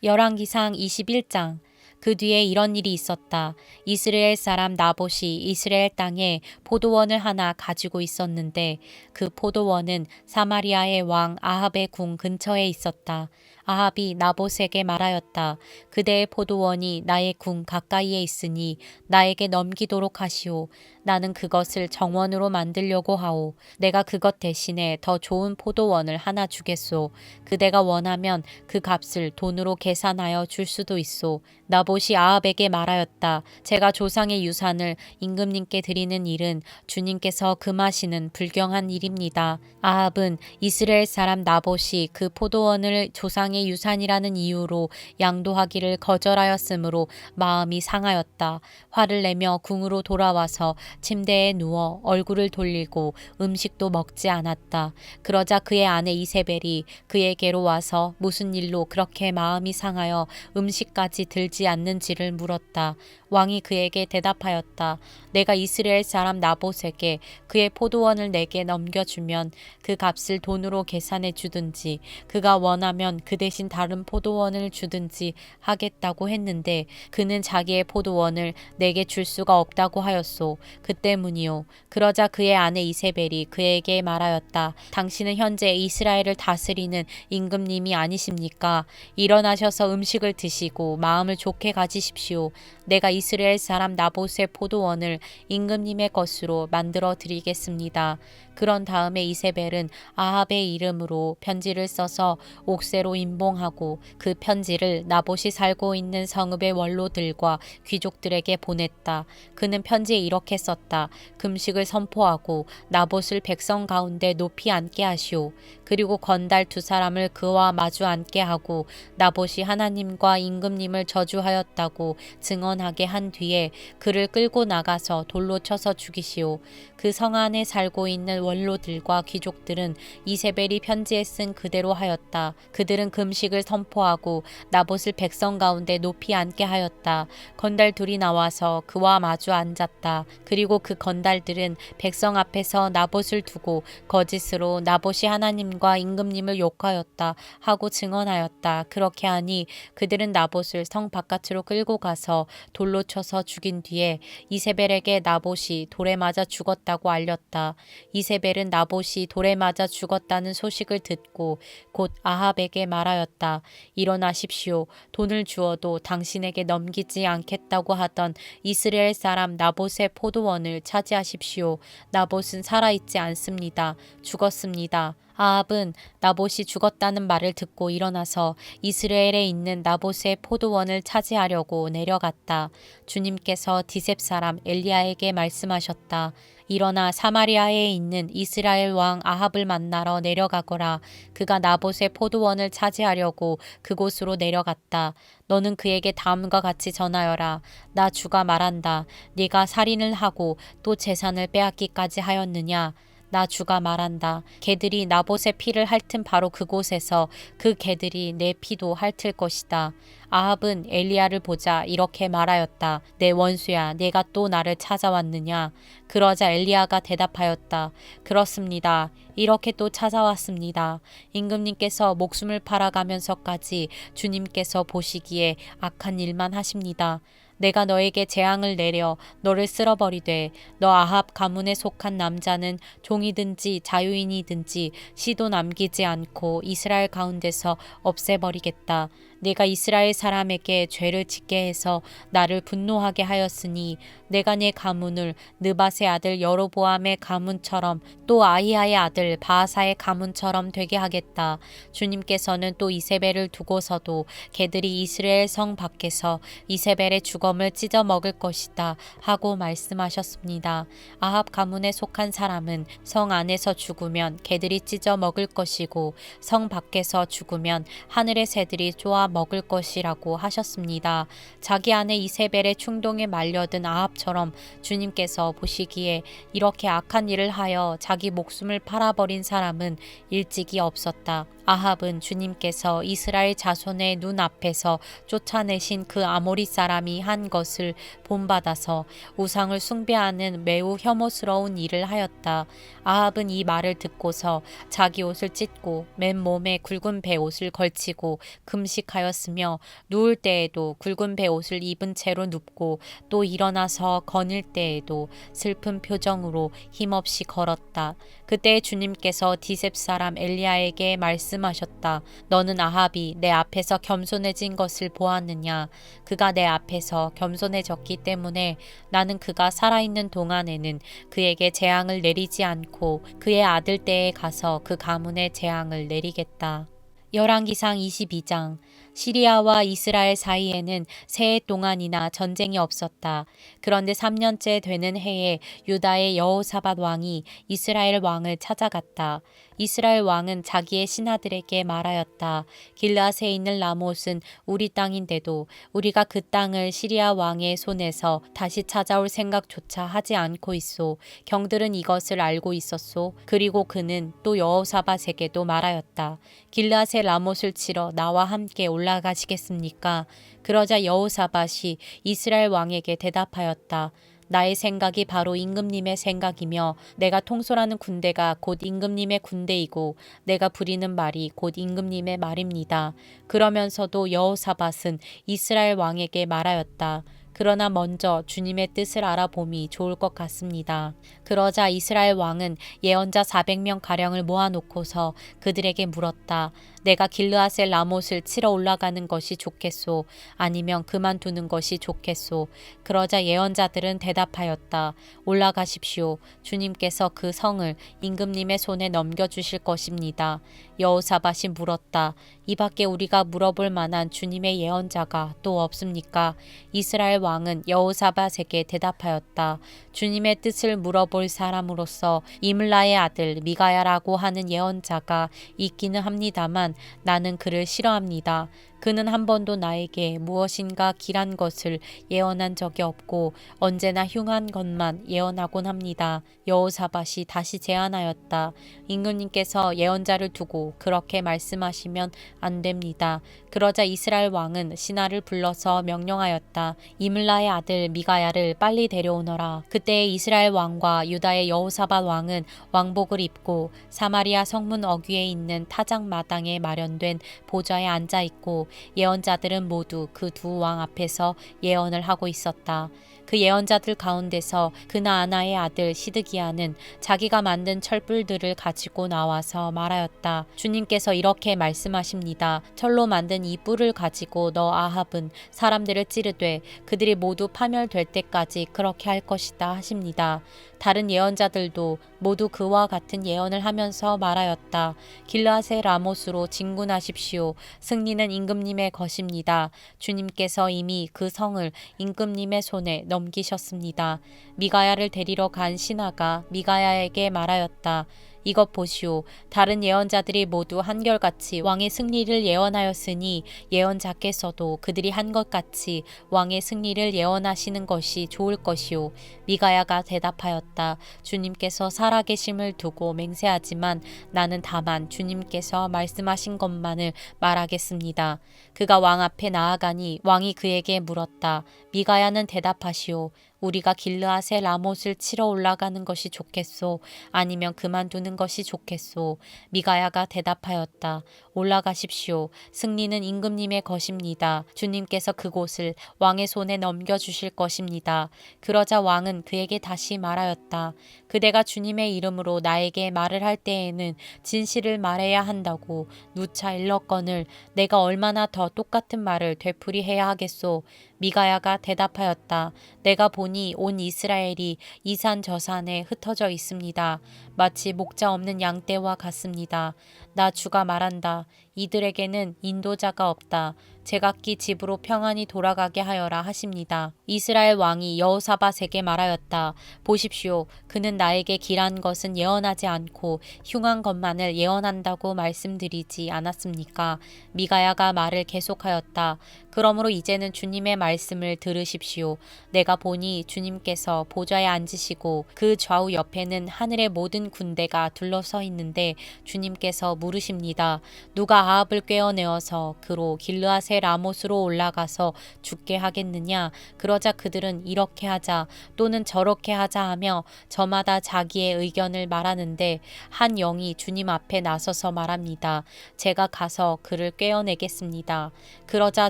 열왕기상 21장. 그 뒤에 이런 일이 있었다. 이스라엘 사람 나봇이 이스라엘 땅에 포도원을 하나 가지고 있었는데 그 포도원은 사마리아의 왕 아합의 궁 근처에 있었다. 아합이 나봇에게 말하였다. 그대의 포도원이 나의 궁 가까이에 있으니 나에게 넘기도록 하시오. 나는 그것을 정원으로 만들려고 하오. 내가 그것 대신에 더 좋은 포도원을 하나 주겠소. 그대가 원하면 그 값을 돈으로 계산하여 줄 수도 있소. 나봇이 아합에게 말하였다. 제가 조상의 유산을 임금님께 드리는 일은 주님께서 금하시는 불경한 일입니다. 아합은 이스라엘 사람 나봇이 그 포도원을 조상의 유산이라는 이유로 양도하기를 거절하였으므로 마음이 상하였다. 화를 내며 궁으로 돌아와서 침대에 누워 얼굴을 돌리고 음식도 먹지 않았다. 그러자 그의 아내 이세벨이 그에게로 와서 무슨 일로 그렇게 마음이 상하여 음식까지 들지 않는지를 물었다. 왕이 그에게 대답하였다. 내가 이스라엘 사람 나봇에게 그의 포도원을 내게 넘겨주면 그 값을 돈으로 계산해 주든지 그가 원하면 그 대신 다른 포도원을 주든지 하겠다고 했는데 그는 자기의 포도원을 내게 줄 수가 없다고 하였소. 그 때문이요. 그러자 그의 아내 이세벨이 그에게 말하였다. 당신은 현재 이스라엘을 다스리는 임금님이 아니십니까? 일어나셔서 음식을 드시고 마음을 좋게 가지십시오. 내가 이스라엘 사람 나봇의 포도원을 임금님의 것으로 만들어 드리겠습니다. 그런 다음에 이세벨은 아합의 이름으로 편지를 써서 옥새로 임봉하고 그 편지를 나봇이 살고 있는 성읍의 원로들과 귀족들에게 보냈다. 그는 편지에 이렇게 썼다. 금식을 선포하고 나봇을 백성 가운데 높이 앉게 하시오. 그리고 건달 두 사람을 그와 마주 앉게 하고 나봇이 하나님과 임금님을 저주하였다고 증언하게 한 뒤에 그를 끌고 나가서 돌로 쳐서 죽이시오. 그 성 안에 살고 있는 원로들과 귀족들은 이세벨이 편지에 쓴 그대로 하였다. 그들은 금식을 선포하고 나봇을 백성 가운데 높이 앉게 하였다. 건달 둘이 나와서 그와 마주 앉았다. 그리고 그 건달들은 백성 앞에서 나봇을 두고 거짓으로 나봇이 하나님과 임금님을 욕하였다 하고 증언하였다. 그렇게 하니 그들은 나봇을 성 바깥으로 끌고 가서 돌로 쳐서 죽인 뒤에 이세벨에게 나봇이 돌에 맞아 죽었다고 알렸다. 이세벨은 나봇이 돌에 맞아 죽었다는 소식을 듣고 곧 아합에게 말하였다. 일어나십시오. 돈을 주어도 당신에게 넘기지 않겠다고 하던 이스라엘 사람 나봇의 포도원을 차지하십시오. 나봇은 살아있지 않습니다. 죽었습니다. 아합은 나봇이 죽었다는 말을 듣고 일어나서 이스라엘에 있는 나봇의 포도원을 차지하려고 내려갔다. 주님께서 디셉 사람 엘리야에게 말씀하셨다. 일어나 사마리아에 있는 이스라엘 왕 아합을 만나러 내려가거라. 그가 나봇의 포도원을 차지하려고 그곳으로 내려갔다. 너는 그에게 다음과 같이 전하여라. 나 주가 말한다. 네가 살인을 하고 또 재산을 빼앗기까지 하였느냐? 나 주가 말한다. 개들이 나봇의 피를 핥은 바로 그곳에서 그 개들이 내 피도 핥을 것이다. 아합은 엘리야를 보자 이렇게 말하였다. 내 원수야, 내가 또 나를 찾아왔느냐? 그러자 엘리야가 대답하였다. 그렇습니다. 이렇게 또 찾아왔습니다. 임금님께서 목숨을 팔아가면서까지 주님께서 보시기에 악한 일만 하십니다. 내가 너에게 재앙을 내려 너를 쓸어버리되 너 아합 가문에 속한 남자는 종이든지 자유인이든지 씨도 남기지 않고 이스라엘 가운데서 없애버리겠다. 내가 이스라엘 사람에게 죄를 짓게 해서 나를 분노하게 하였으니 내가 네 가문을 느밧의 아들 여로보암의 가문처럼 또 아히야의 아들 바하사의 가문처럼 되게 하겠다. 주님께서는 또 이세벨을 두고서도 개들이 이스라엘 성 밖에서 이세벨의 주검을 찢어 먹을 것이다 하고 말씀하셨습니다. 아합 가문에 속한 사람은 성 안에서 죽으면 개들이 찢어 먹을 것이고 성 밖에서 죽으면 하늘의 새들이 쪼아 먹을 것이라고 하셨습니다. 자기 아내 이세벨의 충동에 말려든 아합처럼 주님께서 보시기에 이렇게 악한 일을 하여 자기 목숨을 팔아버린 사람은 일찍이 없었다. 아합은 주님께서 이스라엘 자손의 눈앞에서 쫓아내신 그 아모리 사람이 한 것을 본받아서 우상을 숭배하는 매우 혐오스러운 일을 하였다. 아합은 이 말을 듣고서 자기 옷을 찢고 맨몸에 굵은 베옷을 걸치고 금식하였다. 오죽하였으며 누울 때에도 굵은 베옷을 입은 채로 눕고 또 일어나서 거닐 때에도 슬픈 표정으로 힘없이 걸었다. 그때 주님께서 디셉 사람 엘리야에게 말씀하셨다. 너는 아합이 내 앞에서 겸손해진 것을 보았느냐? 그가 내 앞에서 겸손해졌기 때문에 나는 그가 살아있는 동안에는 그에게 재앙을 내리지 않고 그의 아들 때에 가서 그 가문에 재앙을 내리겠다. 열왕기상 22장. 시리아와 이스라엘 사이에는 세 해 동안이나 전쟁이 없었다. 그런데 3년째 되는 해에 유다의 여호사밧 왕이 이스라엘 왕을 찾아갔다. 이스라엘 왕은 자기의 신하들에게 말하였다. 길르앗에 있는 라못은 우리 땅인데도 우리가 그 땅을 시리아 왕의 손에서 다시 찾아올 생각조차 하지 않고 있소. 경들은 이것을 알고 있었소. 그리고 그는 또 여호사밧에게도 말하였다. 길르앗의 라못을 치러 나와 함께 올라가시겠습니까? 그러자 여호사밧이 이스라엘 왕에게 대답하였다. 나의 생각이 바로 임금님의 생각이며 내가 통솔하는 군대가 곧 임금님의 군대이고 내가 부리는 말이 곧 임금님의 말입니다. 그러면서도 여호사밧은 이스라엘 왕에게 말하였다. 그러나 먼저 주님의 뜻을 알아봄이 좋을 것 같습니다. 그러자 이스라엘 왕은 예언자 400명가량을 모아놓고서 그들에게 물었다. 내가 길르앗의 라못을 치러 올라가는 것이 좋겠소? 아니면 그만두는 것이 좋겠소? 그러자 예언자들은 대답하였다. 올라가십시오. 주님께서 그 성을 임금님의 손에 넘겨주실 것입니다. 여호사밧이 물었다. 이 밖에 우리가 물어볼 만한 주님의 예언자가 또 없습니까? 이스라엘 왕은 여호사밧에게 대답하였다. 주님의 뜻을 물어볼 사람으로서 이물라의 아들 미가야라고 하는 예언자가 있기는 합니다만 나는 그를 싫어합니다. 그는 한 번도 나에게 무엇인가 길한 것을 예언한 적이 없고 언제나 흉한 것만 예언하곤 합니다. 여호사밧이 다시 제안하였다. 임금님께서 예언자를 두고 그렇게 말씀하시면 안 됩니다. 그러자 이스라엘 왕은 신하를 불러서 명령하였다. 이물라의 아들 미가야를 빨리 데려오너라. 그때 이스라엘 왕과 유다의 여호사밧 왕은 왕복을 입고 사마리아 성문 어귀에 있는 타작 마당에 마련된 보좌에 앉아 있고 예언자들은 모두 그 두 왕 앞에서 예언을 하고 있었다. 그 예언자들 가운데서 그나아나의 아들 시드기야는 자기가 만든 철불들을 가지고 나와서 말하였다. 주님께서 이렇게 말씀하십니다. 철로 만든 이 뿔을 가지고 너 아합은 사람들을 찌르되 그들이 모두 파멸될 때까지 그렇게 할 것이다 하십니다. 다른 예언자들도 모두 그와 같은 예언을 하면서 말하였다. 길르앗의 라못으로 진군하십시오. 승리는 임금님의 것입니다. 주님께서 이미 그 성을 임금님의 손에 넘기셨습니다. 미가야를 데리러 간 신하가 미가야에게 말하였다. 이것 보시오. 다른 예언자들이 모두 한결같이 왕의 승리를 예언하였으니 예언자께서도 그들이 한 것 같이 왕의 승리를 예언하시는 것이 좋을 것이오. 미가야가 대답하였다. 주님께서 살아계심을 두고 맹세하지만 나는 다만 주님께서 말씀하신 것만을 말하겠습니다. 그가 왕 앞에 나아가니 왕이 그에게 물었다. 미가야는 대답하시오. 우리가 길르앗의 라못을 치러 올라가는 것이 좋겠소? 아니면 그만두는 것이 좋겠소? 미가야가 대답하였다. 올라가십시오. 승리는 임금님의 것입니다. 주님께서 그곳을 왕의 손에 넘겨주실 것입니다. 그러자 왕은 그에게 다시 말하였다. 그대가 주님의 이름으로 나에게 말을 할 때에는 진실을 말해야 한다고 누차 일렀거늘 내가 얼마나 더 똑같은 말을 되풀이해야 하겠소? 미가야가 대답하였다. 내가 보니 온 이스라엘이 이 산 저 산에 흩어져 있습니다. 마치 목자 없는 양떼와 같습니다. 나 주가 말한다. 이들에게는 인도자가 없다. 제각기 집으로 평안히 돌아가게 하여라 하십니다. 이스라엘 왕이 여호사밧에게 말하였다. 보십시오. 그는 나에게 길한 것은 예언하지 않고 흉한 것만을 예언한다고 말씀드리지 않았습니까? 미가야가 말을 계속하였다. 그러므로 이제는 주님의 말씀을 들으십시오. 내가 보니 주님께서 보좌에 앉으시고 그 좌우 옆에는 하늘의 모든 큰 군대가 둘러서 있는데 주님께서 물으십니다. 누가 아합을 꿰어내어서 그로 길르앗의 라못으로 올라가서 죽게 하겠느냐? 그러자 그들은 이렇게 하자 또는 저렇게 하자 하며 저마다 자기의 의견을 말하는데 한 영이 주님 앞에 나서서 말합니다. 제가 가서 그를 꿰어내겠습니다. 그러자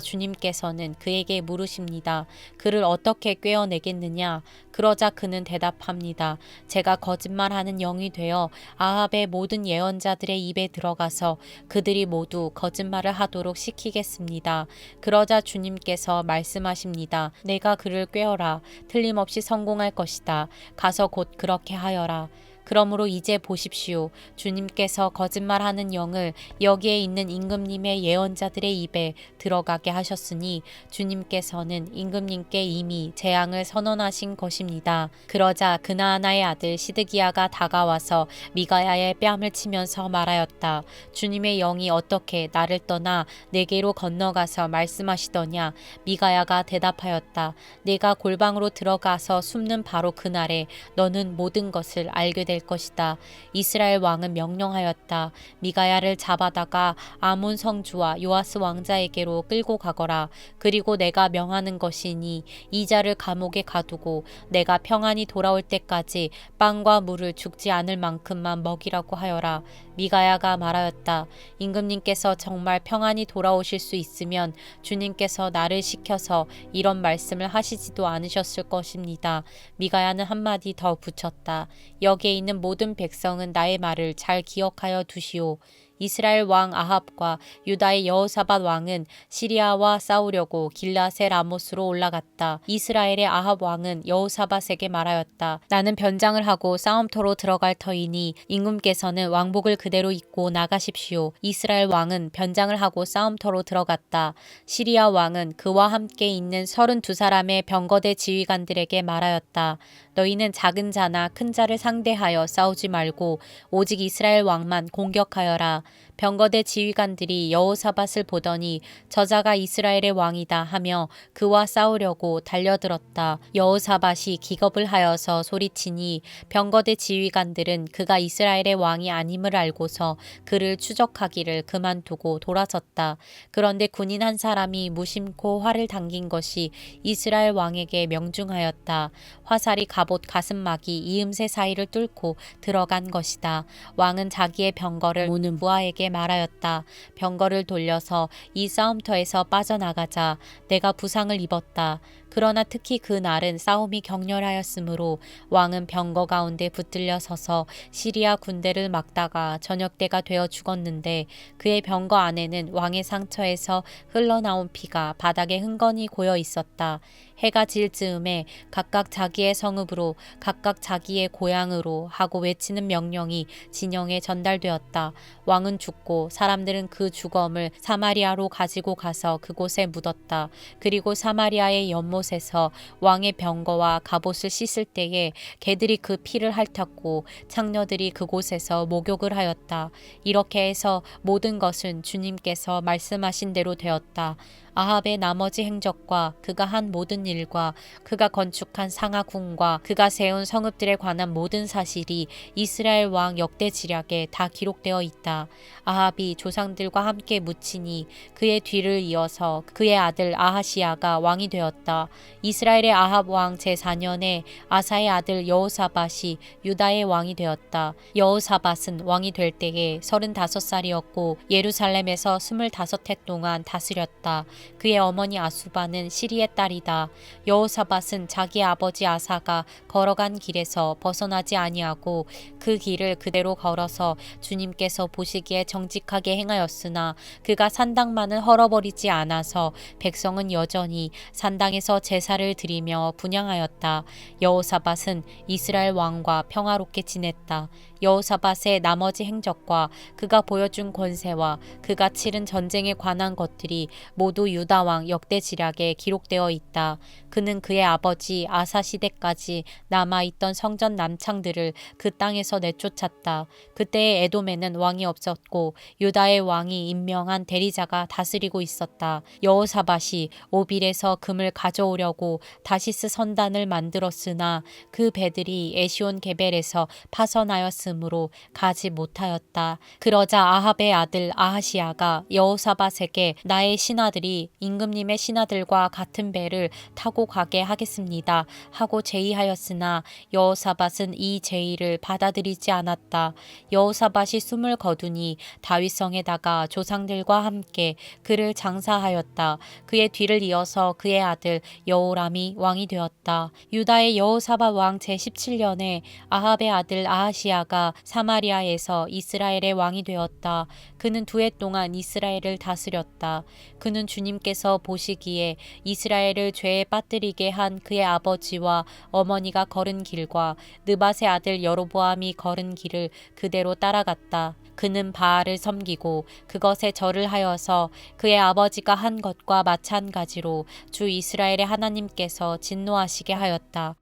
주님께서는 그에게 물으십니다. 그를 어떻게 꿰어내겠느냐? 그러자 그는 대답합니다. 제가 거짓말하는 영이 되어 아합의 모든 예언자들의 입에 들어가서 그들이 모두 거짓말을 하도록 시키겠습니다. 그러자 주님께서 말씀하십니다. 내가 그를 꿰어라. 틀림없이 성공할 것이다. 가서 곧 그렇게 하여라. 그러므로 이제 보십시오. 주님께서 거짓말하는 영을 여기에 있는 임금님의 예언자들의 입에 들어가게 하셨으니 주님께서는 임금님께 이미 재앙을 선언하신 것입니다. 그러자 그나아나의 아들 시드기야가 다가와서 미가야의 뺨을 치면서 말하였다. 주님의 영이 어떻게 나를 떠나 내게로 건너가서 말씀하시더냐. 미가야가 대답하였다. 내가 골방으로 들어가서 숨는 바로 그날에 너는 모든 것을 알게 될 것이다. 이스라엘 왕은 명령하였다. 미가야를 잡아다가 아몬 성주와 요아스 왕자에게로 끌고 가거라. 그리고 내가 명하는 것이니 이 자를 감옥에 가두고 내가 평안히 돌아올 때까지 빵과 물을 죽지 않을 만큼만 먹이라고 하여라. 미가야가 말하였다. 임금님께서 정말 평안히 돌아오실 수 있으면 주님께서 나를 시켜서 이런 말씀을 하시지도 않으셨을 것입니다. 미가야는 한마디 더 붙였다. 여기에 있는 모든 백성은 나의 말을 잘 기억하여 두시오. 이스라엘 왕 아합과 유다의 여호사밧 왕은 시리아와 싸우려고 길앗의 라못으로 올라갔다. 이스라엘의 아합 왕은 여호사밧에게 말하였다. 나는 변장을 하고 싸움터로 들어갈 터이니 임금께서는 왕복을 그대로 입고 나가십시오. 이스라엘 왕은 변장을 하고 싸움터로 들어갔다. 시리아 왕은 그와 함께 있는 32사람의 병거대 지휘관들에게 말하였다. 너희는 작은 자나 큰 자를 상대하여 싸우지 말고 오직 이스라엘 왕만 공격하여라. 병거대 지휘관들이 여호사밧을 보더니 저자가 이스라엘의 왕이다 하며 그와 싸우려고 달려들었다. 여호사밧이 기겁을 하여서 소리치니 병거대 지휘관들은 그가 이스라엘의 왕이 아님을 알고서 그를 추적하기를 그만두고 돌아섰다. 그런데 군인 한 사람이 무심코 활을 당긴 것이 이스라엘 왕에게 명중하였다. 화살이 갑옷 가슴막이 이음새 사이를 뚫고 들어간 것이다. 왕은 자기의 병거를 모는 부하에게 말하였다. 병거를 돌려서 이 싸움터에서 빠져나가자. 내가 부상을 입었다. 그러나 특히 그 날은 싸움이 격렬하였으므로 왕은 병거 가운데 붙들려 서서 시리아 군대를 막다가 저녁때가 되어 죽었는데 그의 병거 안에는 왕의 상처에서 흘러나온 피가 바닥에 흥건히 고여 있었다. 해가 질 즈음에 각각 자기의 성읍으로 각각 자기의 고향으로 하고 외치는 명령이 진영에 전달되었다. 왕은 죽고 사람들은 그 주검을 사마리아로 가지고 가서 그곳에 묻었다. 그리고 사마리아의 연못에서 왕의 병거와 갑옷을 씻을 때에 개들이 그 피를 핥았고 창녀들이 그곳에서 목욕을 하였다. 이렇게 해서 모든 것은 주님께서 말씀하신 대로 되었다. 아합의 나머지 행적과 그가 한 모든 일과 그가 건축한 상하궁과 그가 세운 성읍들에 관한 모든 사실이 이스라엘 왕 역대지략에 다 기록되어 있다. 아합이 조상들과 함께 묻히니 그의 뒤를 이어서 그의 아들 아하시야가 왕이 되었다. 이스라엘의 아합 왕 제4년에 아사의 아들 여호사밧이 유다의 왕이 되었다. 여호사밧은 왕이 될 때에 35살이었고 예루살렘에서 25해 동안 다스렸다. 그의 어머니 아수바는 시리의 딸이다. 여호사밧은 자기 아버지 아사가 걸어간 길에서 벗어나지 아니하고 그 길을 그대로 걸어서 주님께서 보시기에 정직하게 행하였으나 그가 산당만은 헐어버리지 않아서 백성은 여전히 산당에서 제사를 드리며 분향하였다. 여호사밧은 이스라엘 왕과 평화롭게 지냈다. 여호사밧의 나머지 행적과 그가 보여준 권세와 그가 치른 전쟁에 관한 것들이 모두 유다 왕 역대지략에 기록되어 있다. 그는 그의 아버지 아사 시대까지 남아있던 성전 남창들을 그 땅에서 내쫓았다. 그때의 에돔에는 왕이 없었고 유다의 왕이 임명한 대리자가 다스리고 있었다. 여호사밧이 오빌에서 금을 가져오려고 다시스 선단을 만들었으나 그 배들이 에시온 게벨에서 파선하였으므로 있음으로 가지 못하였다. 그러자 아합의 아들 아하시야가 여호사밧에게 나의 신하들이 임금님의 신하들과 같은 배를 타고 가게 하겠습니다 하고 제의하였으나 여호사밧은 이 제의를 받아들이지 않았다. 여호사밧이 숨을 거두니 다윗성에다가 조상들과 함께 그를 장사하였다. 그의 뒤를 이어서 그의 아들 여호람이 왕이 되었다. 유다의 여호사밧 왕 제17년에 아합의 아들 아하시야가 사마리아에서 이스라엘의 왕이 되었다. 그는 2해 동안 이스라엘을 다스렸다. 그는 주님께서 보시기에 이스라엘을 죄에 빠뜨리게 한 그의 아버지와 어머니가 걸은 길과 느밧의 아들 여로보암이 걸은 길을 그대로 따라갔다. 그는 바알을 섬기고 그것에 절을 하여서 그의 아버지가 한 것과 마찬가지로 주 이스라엘의 하나님께서 진노하시게 하였다.